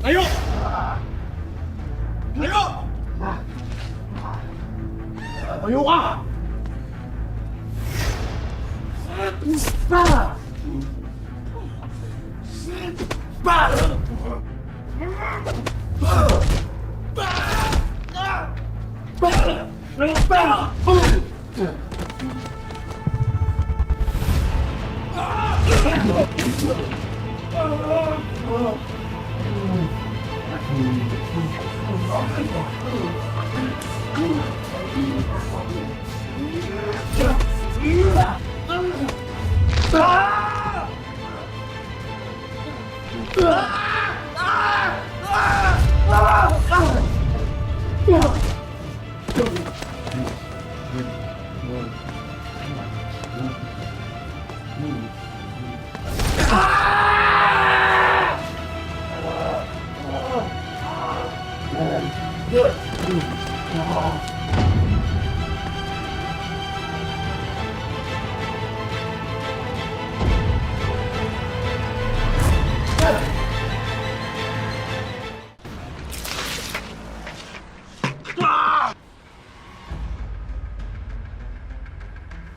Tayo! Tayo! Tayo ka!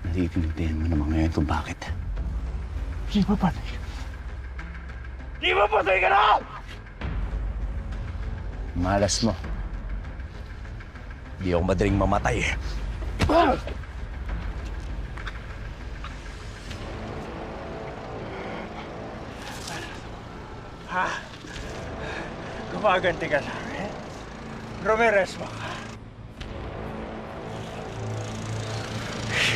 Naiintindihan mo naman ngayon kung bakit. Di ba patay? Di ba patay ka na? Malas mo. Di ako madaling mamatay. Ha? Gumaganti ka sa akin? Ramirez ba ka?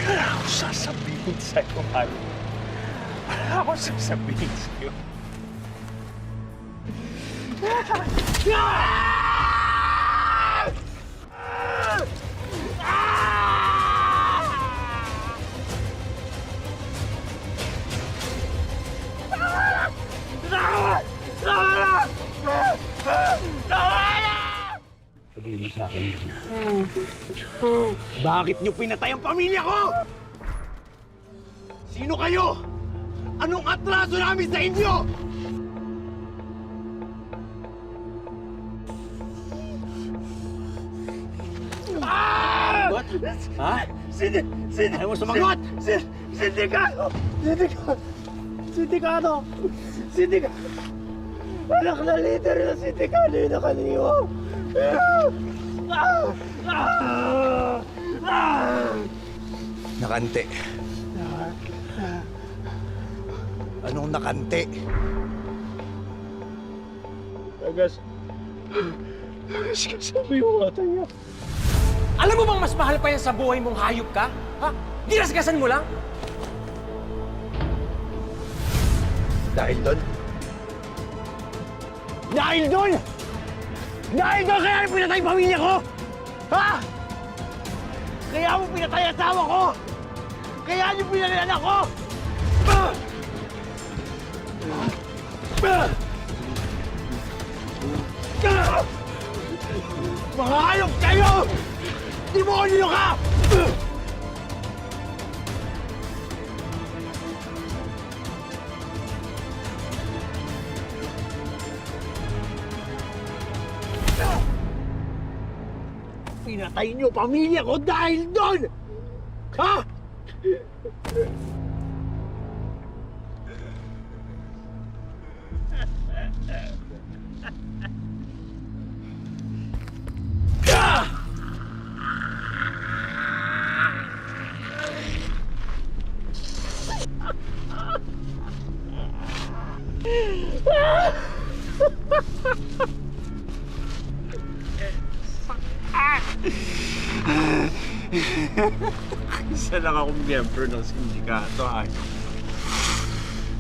Wala akong sasabihin sa'yo, Hal. Wala akong sasabihin sa'yo. Sabihin mo sa akin. Bakit niyo pinatay ang pamilya ko? Sino kayo? Anong atraso namin sa inyo? What? Ha? Ayaw mo sumagot? Sindikato! Anak na leader ng sindikato yung nakaliwa. Nakante. Anong nakante? Tagas ka sabi yung mata niya. Alam mo bang mas mahal pa yan sa buhay mong hayop ka? Ha? Ginasgasan mo lang? Dahil doon? Dahil doon! Dahil doon kaya pinatay ang pamilya ko! Ha? Kaya mo pinatay ang asawa ko! Kaya niyo pinatay anak ko! Mga hayop kayo! Demonyo ka! Pinatay niyo pamilya ko dahil doon! Ha? Isa lang akong miyembro ng sindikato, ay.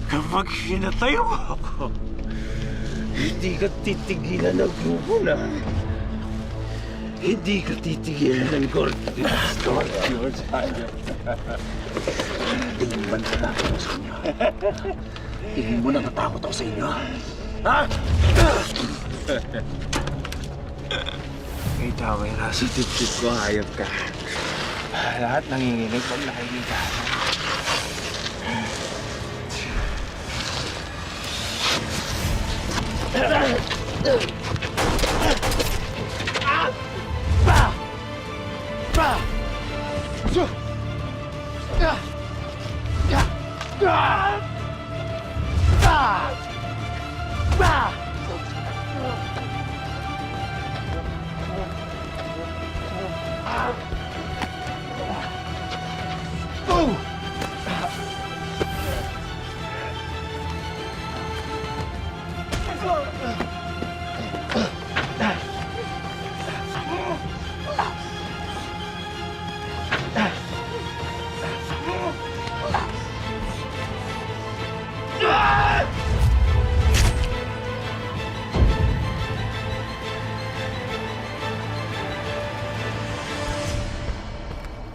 Kapag pinatay mo ako, hindi ka titigilan ng gugula. Hindi ka titigilan ng gorgeous. Tingin mo ba natatakot ako sa inyo? Tingin mo natatakot ako sa inyo? Ha? Ito Kamera sa tip-tip ko, hayop ka. Lahat nanginginig pag nakikita.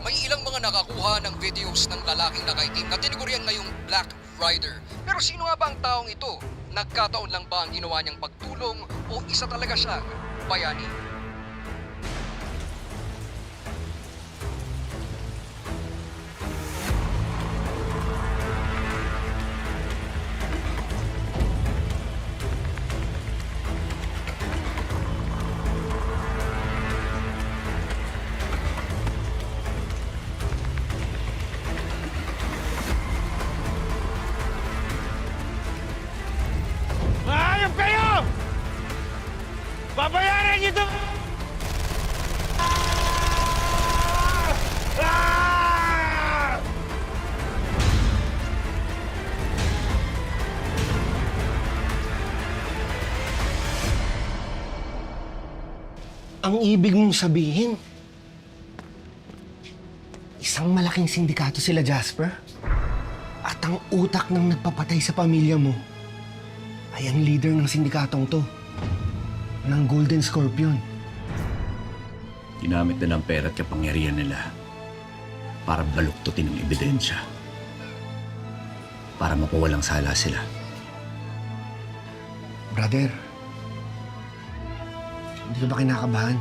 May ilang mga nakakuha ng videos ng lalaking nakaitim na tinigurian ngayong Black Rider. Pero sino nga ba ang taong ito? Nagkataon lang ba ang ginawa niyang pagtulong o isa talaga siyang bayani? Hayop kayo! Babayaran niyo ito! Ang ibig mong sabihin, isang malaking sindikato sila, Jasper? At ang utak ng nagpapatay sa pamilya mo ay ang leader ng sindikatong to, ng Golden Scorpion. Ginamit na ng pera at kapangyarihan nila para baluktutin ang ebidensya. Para mapawalang sala sila. Brother, hindi ka ba kinakabahan?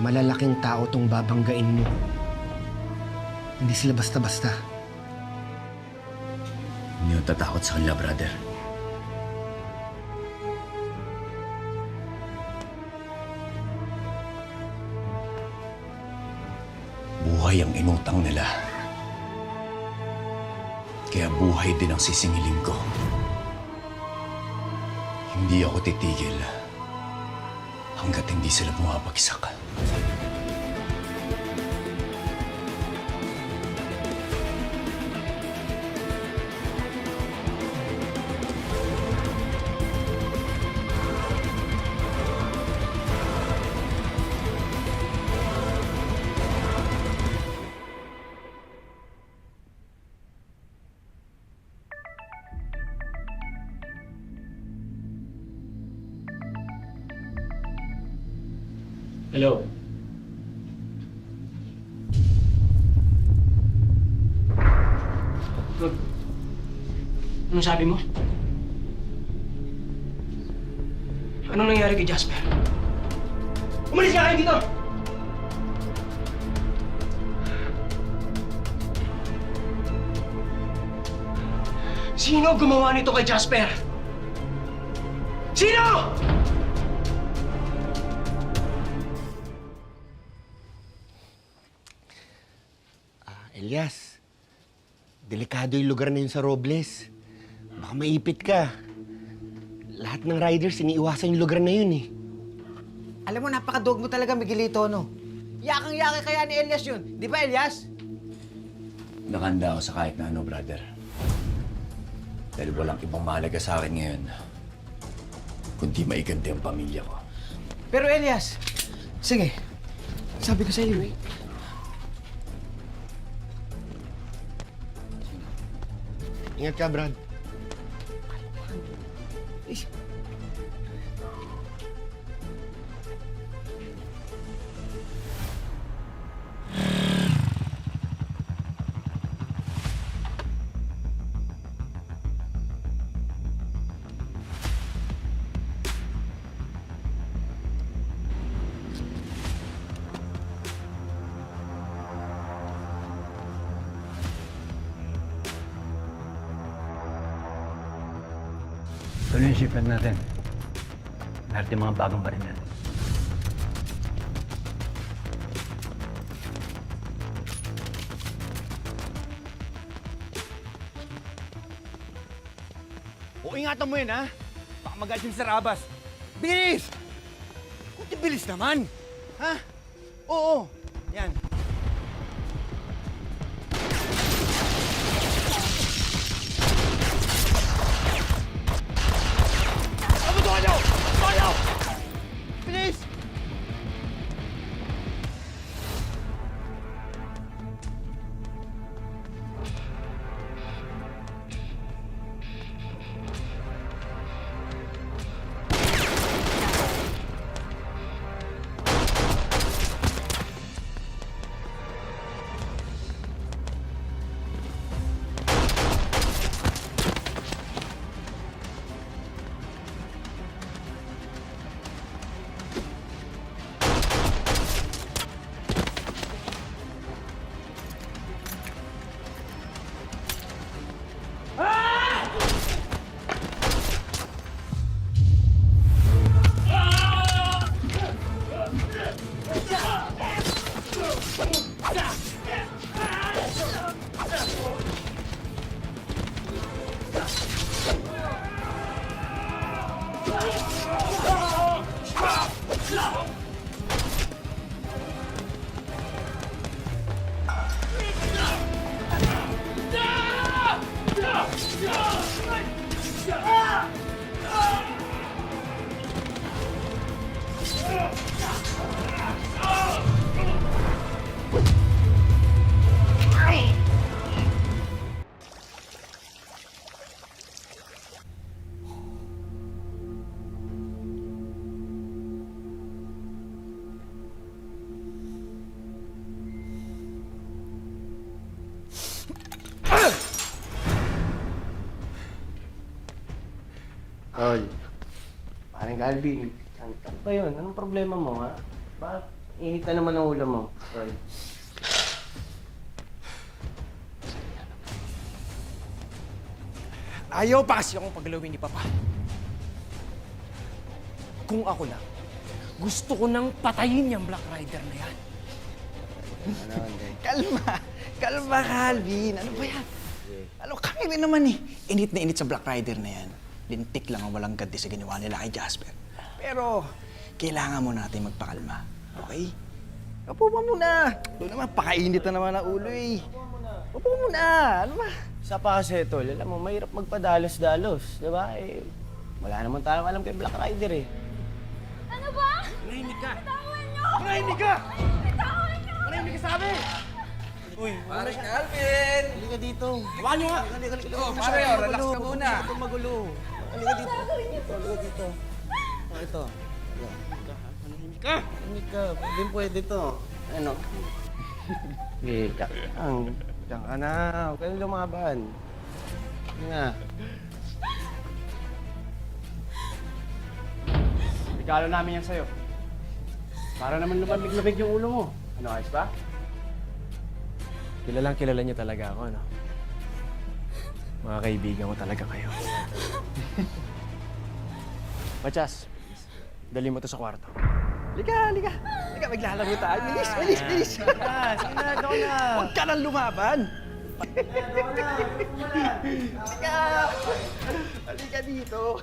Malalaking tao tong babanggain mo. Hindi sila basta-basta. Hindi ako tatakot sa kanila, brother. Buhay ang inutang nila. Kaya buhay din ang sisingilin ko. Hindi ako titigil hanggat hindi sila bumabagsak. Hello? Anong sabi mo? Anong nangyari kay Jasper? Umalis ka kayo dito! Sino gumawa nito kay Jasper? Sino? Elias, delikado yung lugar na yun sa Robles. Baka maipit ka. Lahat ng riders, iniiwasan yung lugar na yun eh. Alam mo, napakadog mo talaga, Miguelito, no? Yakang-yaki kaya ni Elias yun. Di ba, Elias? Nakanda ako sa kahit na ano, brother. Dahil walang ibang mahalaga sa akin ngayon, kundi maiganti ang pamilya ko. Pero, Elias, sige. Sabi ko sa iyo, eh. Ingat ka, Brad. yung shipment natin. Lahat yung mga bagong baril natin. O ingatan mo yun, ha? Baka mag-add yung Sir Abbas. Bilis! Kunti bilis naman! Ha? Oo, yan. Abutuhan niyo! Abutuhan niyo! Bilis! Tol, parang Alvin, ano ba yun? Anong problema mo, ha? Bakit init na naman ang ulo mo? Tol. Ayaw pa kasi akong pagalawin ni Papa. Kung ako lang, gusto ko nang patayin yung Black Rider na yan. Kalma! Kalma, Calvin! Ano ba yan? Ano, kami rin naman eh. Init na init sa Black Rider na yan. Lintik lang ang walang ganti sa ginawa nila kay Jasper. Pero, kailangan mo natin magpakalma. Okay? Upo mo muna. Doon naman, pakainit na naman ang ulo eh. Upo muna. Ano ba? Isa pa kasi, Tol, alam mo, mahirap magpadalos-dalos, di ba? Eh, wala naman tayong alam kay Black Rider eh. Ano ba? Manahimik ka! Bitawan niyo! Manahimik ka! Bitawan niyo! Manahimik ka sabi! Uy, Pare Calvin! halika dito. Hawakan niyo nga! Oh, pare, relax ka muna. Huwag kang magulo. Halika dito. Halika dito. Oh, ito. Manahimik ka! Halika ka. Pwede to. Ano? Sige, tsak lang. Tsak ka na. Huwag ka na lumaban. Sige nga. Regalo namin yan sa'yo. Para naman lumamig-lamig yung ulo mo. Ano, ayos ba? Kilala niyo talaga ako, no? Mga kaibigan ko talaga kayo. Machas, dali mo to sa kwarto. Halika, halika. Halika, maglalaro tayo. Bilis, bilis, bilis. Sige na, doon na. Huwag ka nang lumaban. Halika. Halika dito.